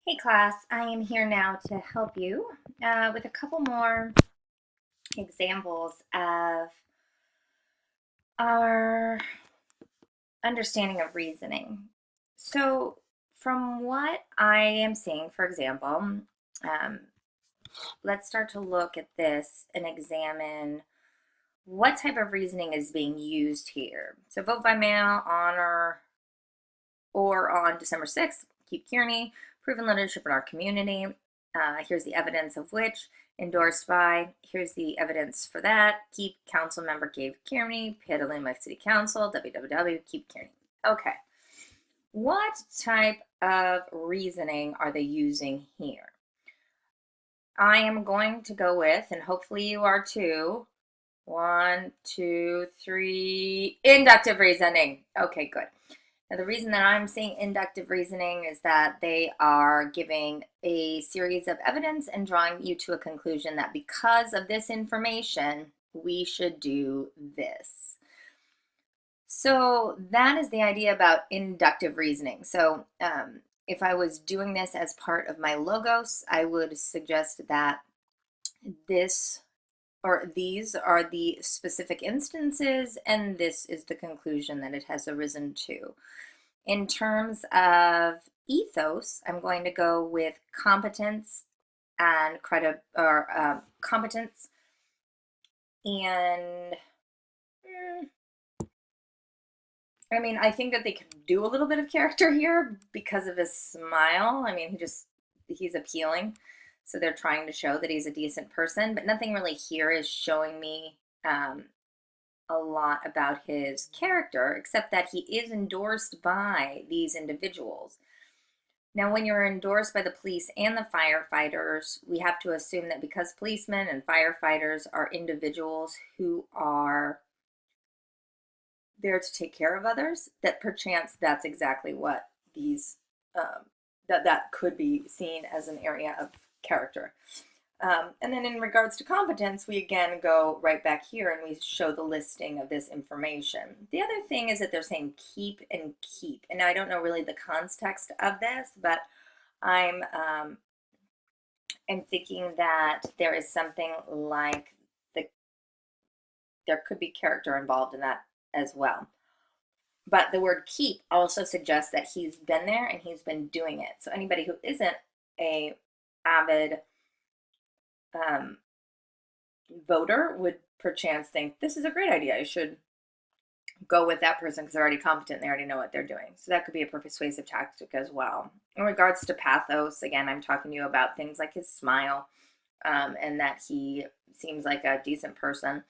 Hey class, I am here now to help you with a couple more examples of our understanding of reasoning. So, from what I am seeing, for example, um, let's start to look at this and examine what type of reasoning is being used here. So, vote by mail on December 6th, keep Kearney, proven leadership in our community. Here's the evidence of which, endorsed by, here's the evidence for that, keep council member Gabe Kearney, Petaluma City Council, www, keep Kearney. Okay, what type of reasoning are they using here? I am going to go with, and hopefully you are too, 1, 2, 3, inductive reasoning. Okay, good. Now, the reason that I'm saying inductive reasoning is that they are giving a series of evidence and drawing you to a conclusion that because of this information, we should do this. So that is the idea about inductive reasoning. So if I was doing this as part of my logos, I would suggest that this or these are the specific instances, and this is the conclusion that it has arisen to. In terms of ethos, I'm going to go with competence and competence and I mean, I think that they could do a little bit of character here because of his smile. I mean, he's appealing. So they're trying to show that he's a decent person, but nothing really here is showing me a lot about his character, except that he is endorsed by these individuals. Now, when you're endorsed by the police and the firefighters, we have to assume that because policemen and firefighters are individuals who are there to take care of others, that perchance that's exactly what these, that could be seen as an area of character. And then in regards to competence, we again go right back here and we show the listing of this information. The other thing is that they're saying keep and keep. And now I don't know really the context of this, but I'm thinking that there is something like there could be character involved in that as well. But the word keep also suggests that he's been there and he's been doing it. So anybody who isn't a avid voter would perchance think this is a great idea. I should go with that person because they're already competent. They already know what they're doing. So that could be a persuasive tactic as well. In regards to pathos, again, I'm talking to you about things like his smile and that he seems like a decent person.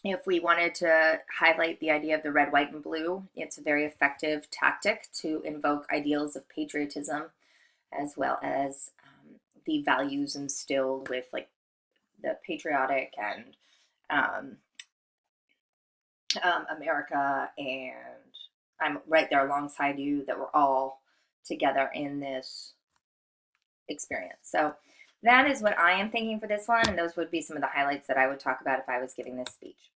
If we wanted to highlight the idea of the red, white, and blue, it's a very effective tactic to invoke ideals of patriotism as well as the values instilled with like the patriotic and America, and I'm right there alongside you, that we're all together in this experience. So that is what I am thinking for this one, and those would be some of the highlights that I would talk about if I was giving this speech.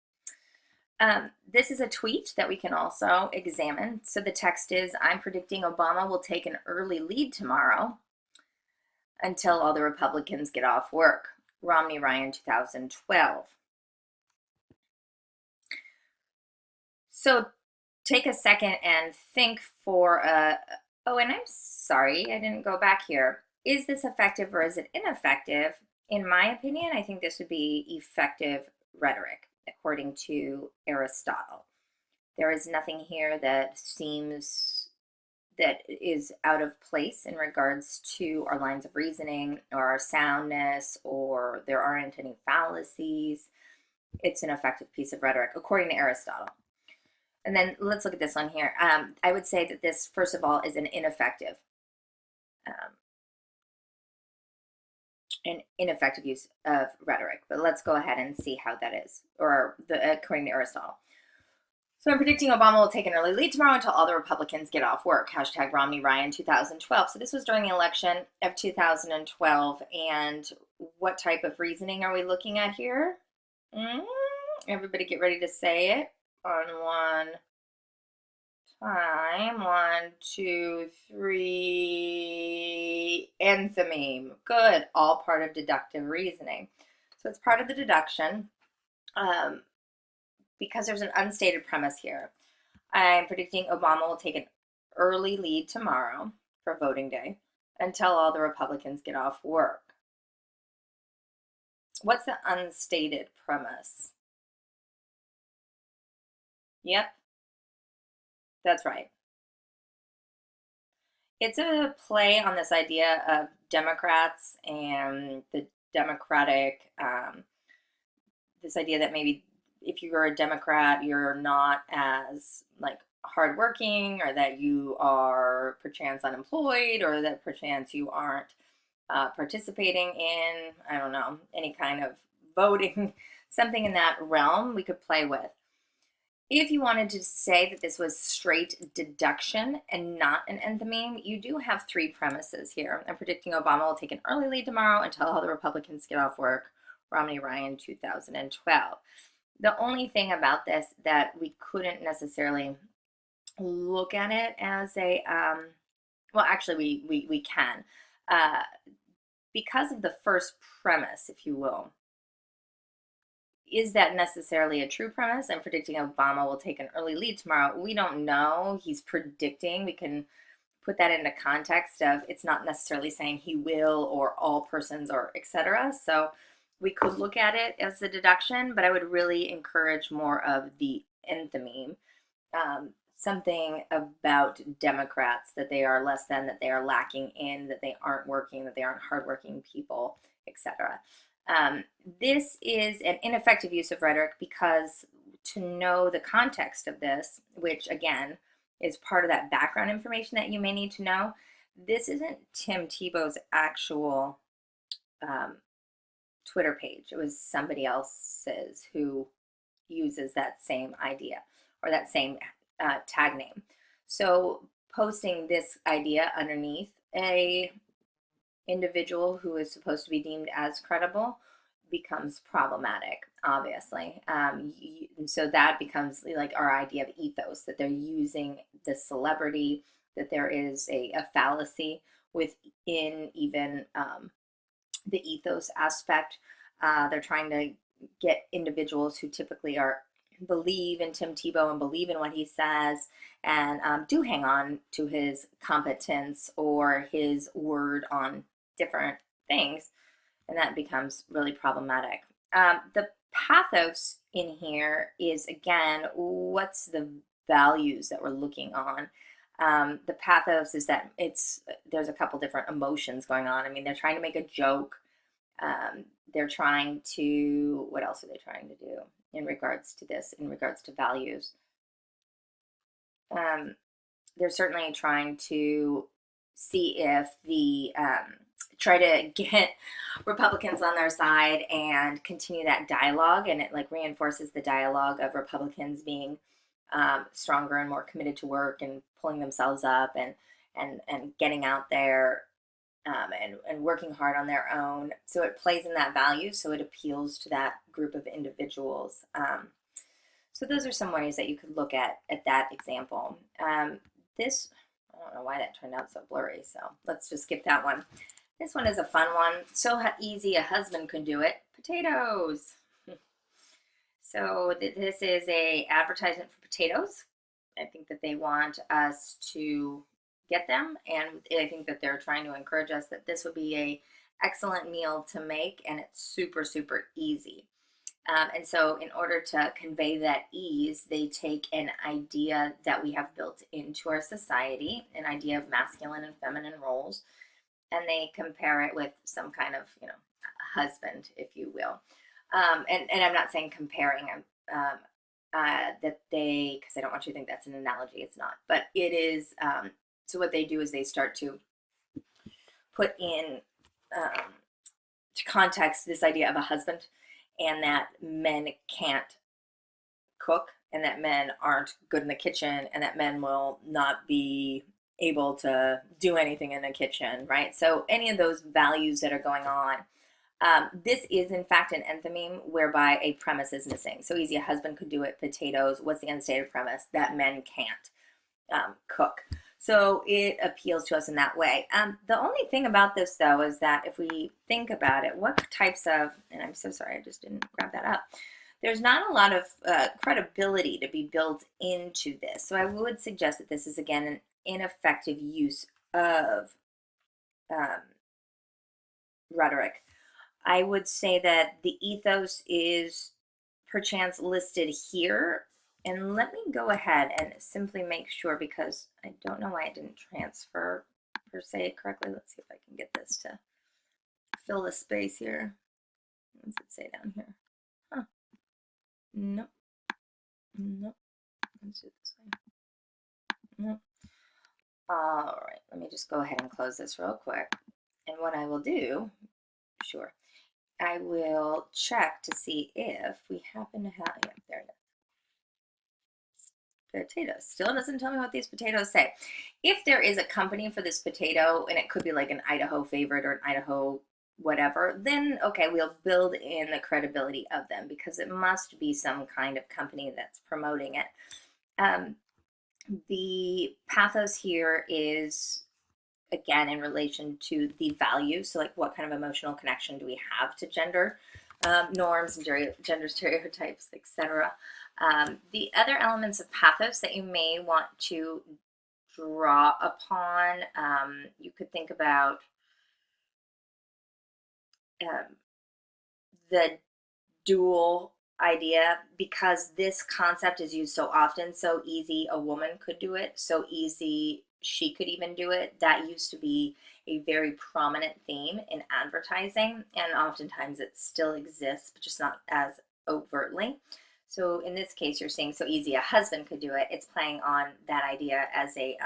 This is a tweet that we can also examine. So the text is, I'm predicting Obama will take an early lead tomorrow until all the Republicans get off work. Romney Ryan 2012. So take a second and think for oh, and I'm sorry, I didn't go back here. Is this effective or is it ineffective? In my opinion, I think this would be effective rhetoric, according to Aristotle. There is nothing here that seems that is out of place in regards to our lines of reasoning or our soundness, or there aren't any fallacies. It's an effective piece of rhetoric, according to Aristotle. And then let's look at this one here. I would say that this, first of all, is an ineffective use of rhetoric. But let's go ahead and see how that is, or according to Aristotle. So I'm predicting Obama will take an early lead tomorrow until all the Republicans get off work. Hashtag Romney Ryan 2012. So this was during the election of 2012. And what type of reasoning are we looking at here? Everybody get ready to say it on one time. 1, 2, 3. Enthymeme. Good. All part of deductive reasoning. So it's part of the deduction because there's an unstated premise here. I'm predicting Obama will take an early lead tomorrow for voting day until all the Republicans get off work. What's the unstated premise? Yep, that's right. It's a play on this idea of Democrats and the Democratic, this idea that maybe if you're a Democrat, you're not as like hardworking, or that you are perchance unemployed, or that perchance you aren't participating in, I don't know, any kind of voting, something in that realm we could play with. If you wanted to say that this was straight deduction and not an enthymeme, you do have 3 premises here. I'm predicting Obama will take an early lead tomorrow until all the Republicans get off work. Romney Ryan 2012. The only thing about this that we couldn't necessarily look at it as a, well, actually we can. Because of the first premise, if you will. Is that necessarily a true premise? I'm predicting Obama will take an early lead tomorrow. We don't know. He's predicting. We can put that into context of it's not necessarily saying he will or all persons or etc. So we could look at it as a deduction, but I would really encourage more of the enthymeme. Something about Democrats, that they are less than, that they are lacking in, that they aren't working, that they aren't hardworking people, etc. This is an ineffective use of rhetoric because to know the context of this, which again is part of that background information that you may need to know, this isn't Tim Tebow's actual Twitter page. It was somebody else's who uses that same idea or that same tag name. So posting this idea underneath a individual who is supposed to be deemed as credible becomes problematic, obviously. And so that becomes like our idea of ethos, that they're using the celebrity, that there is a fallacy within even the ethos aspect. They're trying to get individuals who typically believe in Tim Tebow and believe in what he says and do hang on to his competence or his word on different things, and that becomes really problematic. The pathos in here is, again, what's the values that we're looking on? The pathos is that there's a couple different emotions going on. I mean, they're trying to make a joke. They're trying to, what else are they trying to do in regards to this, in regards to values? They're certainly trying to see if try to get Republicans on their side and continue that dialogue, and it like reinforces the dialogue of Republicans being stronger and more committed to work and pulling themselves up and getting out there and working hard on their own. So it plays in that value, so it appeals to that group of individuals. So those are some ways that you could look at that example. This, I don't know why that turned out so blurry, so let's just skip that one. This one is a fun one. So easy a husband could do it. Potatoes. So this is a advertisement for potatoes. I think that they want us to get them, and I think that they're trying to encourage us that this would be a excellent meal to make, and it's super, super easy. And so in order to convey that ease, they take an idea that we have built into our society, an idea of masculine and feminine roles, and they compare it with some kind of, husband, if you will. And I'm not saying comparing, that they, because I don't want you to think that's an analogy, it's not, but it is, so what they do is they start to put in to context this idea of a husband, and that men can't cook, and that men aren't good in the kitchen, and that men will not be able to do anything in the kitchen, right? So any of those values that are going on, this is in fact an enthymeme whereby a premise is missing. So easy a husband could do it, potatoes. What's the unstated premise? That men can't. cook. So it appeals to us in that way. The only thing about this, though, is that if we think about it, what types of, and I'm so sorry, I just didn't grab that up. There's not a lot of credibility to be built into this. So I would suggest that this is, again, an ineffective use of um, rhetoric. I would say that the ethos is perchance listed here. And let me go ahead and simply make sure, because I don't know why it didn't transfer per se correctly. Let's see if I can get this to fill the space here. What does it say down here? Huh. Nope. Nope. Let's do it this way. Nope. All right. Let me just go ahead and close this real quick. And what I will do, sure, I will check to see if we happen to have, yeah, there it is. Potatoes. Still doesn't tell me what these potatoes say. If there is a company for this potato, and it could be like an Idaho favorite or an Idaho whatever, then okay, we'll build in the credibility of them, because it must be some kind of company that's promoting it. The pathos here is, again, in relation to the value. So like, what kind of emotional connection do we have to gender norms and gender stereotypes, etc. The other elements of pathos that you may want to draw upon, you could think about the dual idea, because this concept is used so often. So easy a woman could do it, so easy she could even do it. That used to be a very prominent theme in advertising, and oftentimes it still exists, but just not as overtly. So in this case, you're saying so easy a husband could do it. It's playing on that idea as a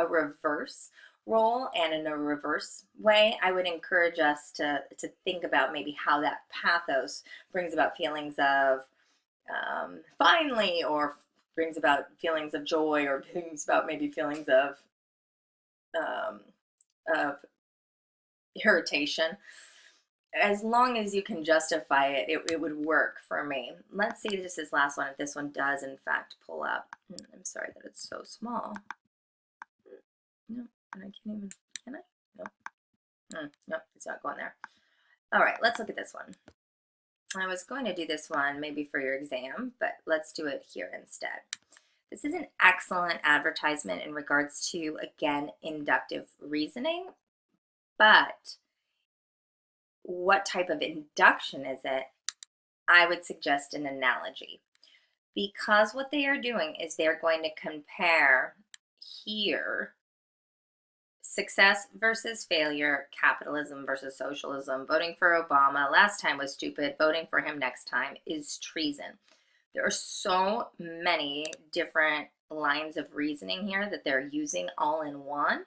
reverse role, and in a reverse way. I would encourage us to think about maybe how that pathos brings about feelings of finally, or brings about feelings of joy, or brings about maybe feelings of irritation. As long as you can justify it, it would work for me. Let's see just this last one, if this one does in fact pull up. I'm sorry that it's so small. No, and I can't even, can I? No. No, it's not going there. All right, let's look at this one. I was going to do this one maybe for your exam, but let's do it here instead. This is an excellent advertisement in regards to, again, inductive reasoning, but what type of induction is it? I would suggest an analogy, because what they are doing is they're going to compare here success versus failure, capitalism versus socialism, voting for Obama last time was stupid, voting for him next time is treason. There are so many different lines of reasoning here that they're using all in one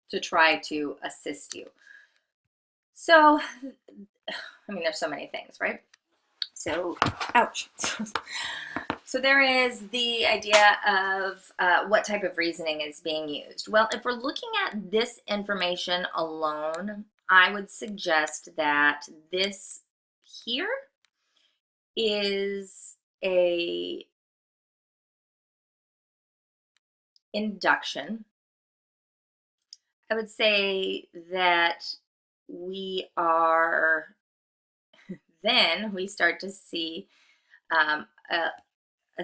to try to assist you. So, I mean, there's so many things, right? So, ouch. So there is the idea of what type of reasoning is being used. Well, if we're looking at this information alone, I would suggest that this here is a induction. I would say that we are, then we start to see a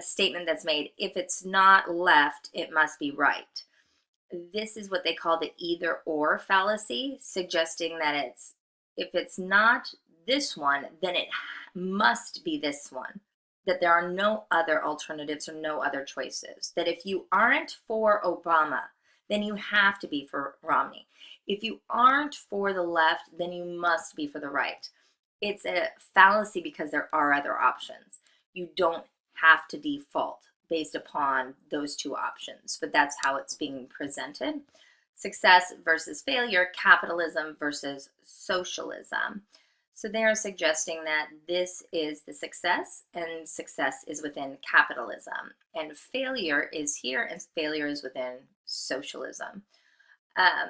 statement that's made, if it's not left, it must be right. This is what they call the either or fallacy, suggesting that if it's not this one, then it must be this one, that there are no other alternatives or no other choices, that if you aren't for Obama, then you have to be for Romney. If you aren't for the left, then you must be for the right. It's a fallacy because there are other options. You don't have to default based upon those two options, but that's how it's being presented. Success versus failure, capitalism versus socialism. So they're suggesting that this is the success, and success is within capitalism, and failure is here, and failure is within socialism. I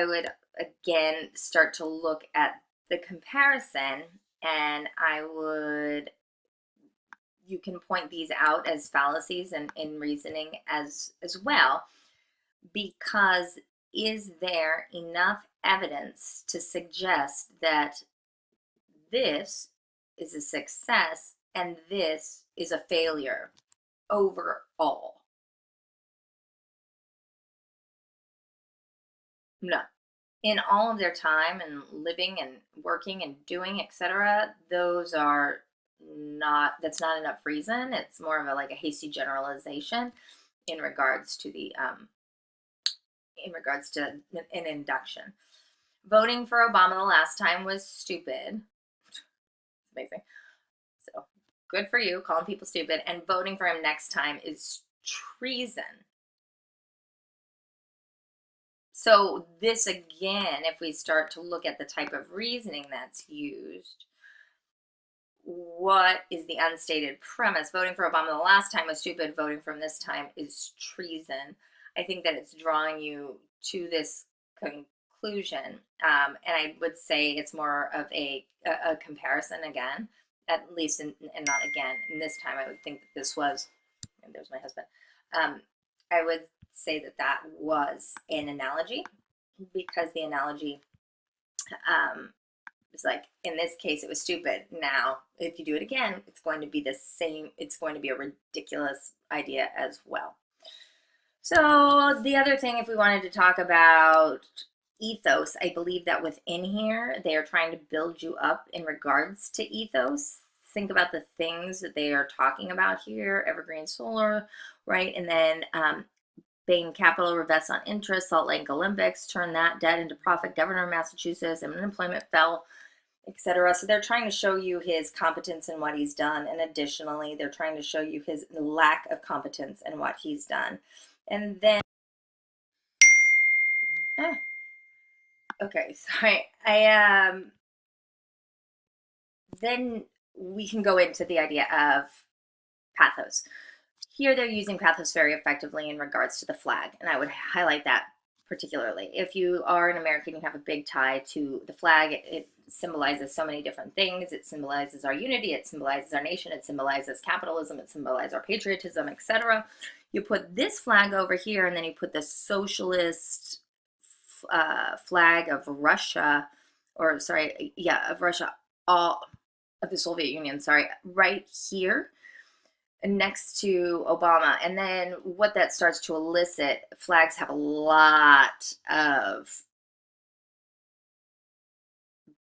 would again start to look at the comparison, and I would you can point these out as fallacies in reasoning as well, because is there enough evidence to suggest that this is a success and this is a failure overall? No. In all of their time and living and working and doing, etc., those are not, that's not enough reason. It's more of a like a hasty generalization in regards to the an induction. Voting for Obama the last time was stupid. Amazing. So good for you, calling people stupid. And voting for him next time is treason. So this again, if we start to look at the type of reasoning that's used, what is the unstated premise? Voting for Obama the last time was stupid. Voting for him this time is treason. I think that it's drawing you to this conclusion. And I would say it's more of a comparison again, at least, and not again. And this time I would think that this was, and there's my husband. I would say that that was an analogy, because the analogy was like, in this case, it was stupid. Now, if you do it again, it's going to be the same. It's going to be a ridiculous idea as well. So the other thing, if we wanted to talk about ethos, I believe that within here, they are trying to build you up in regards to ethos. Think about the things that they are talking about here: evergreen solar, right? And then Bain Capital revests on interest, Salt Lake Olympics, turn that debt into profit, governor of Massachusetts, and unemployment fell, etc. So they're trying to show you his competence in what he's done, and additionally, they're trying to show you his lack of competence in what he's done. And then, okay, sorry, then we can go into the idea of pathos. Here they're using pathos very effectively in regards to the flag, and I would highlight that particularly. If you are an American, you have a big tie to the flag. It symbolizes so many different things. It symbolizes our unity, it symbolizes our nation, it symbolizes capitalism, it symbolizes our patriotism, etc. You put this flag over here, and then you put the socialist flag of Russia, or sorry, yeah, of Russia, all of the Soviet Union, sorry, right here next to Obama. And then what that starts to elicit, flags have a lot of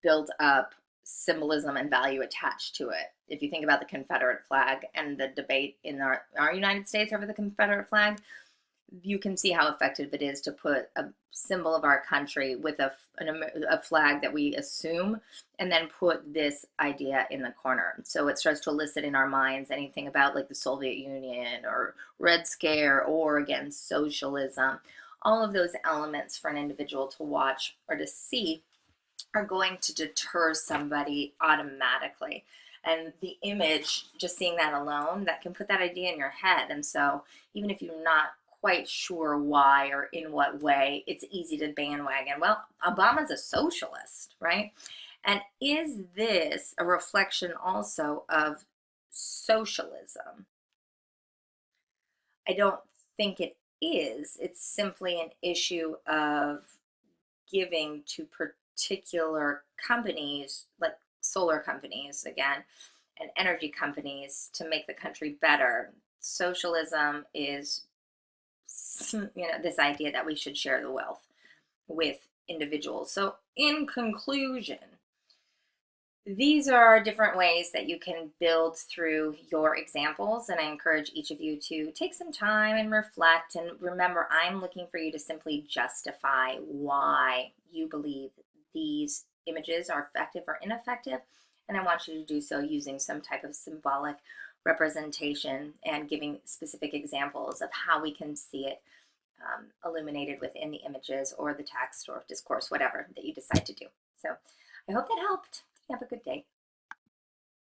built up symbolism and value attached to it. If you think about the Confederate flag and the debate in our United States over the Confederate flag, you can see how effective it is to put a symbol of our country with a flag that we assume, and then put this idea in the corner. So it starts to elicit in our minds anything about like the Soviet Union or Red Scare or again socialism. All of those elements for an individual to watch or to see are going to deter somebody automatically. And the image, just seeing that alone, that can put that idea in your head. And so even if you're not quite sure why or in what way, it's easy to bandwagon, well, Obama's a socialist, right? And is this a reflection also of socialism? I don't think it is. It's simply an issue of giving to particular companies, like solar companies again, and energy companies, to make the country better. Socialism is, this idea that we should share the wealth with individuals. So in conclusion, these are different ways that you can build through your examples, and I encourage each of you to take some time and reflect. And remember, I'm looking for you to simply justify why you believe these images are effective or ineffective, and I want you to do so using some type of symbolic representation and giving specific examples of how we can see it illuminated within the images or the text or discourse, whatever that you decide to do. So I hope that helped. Have a good day.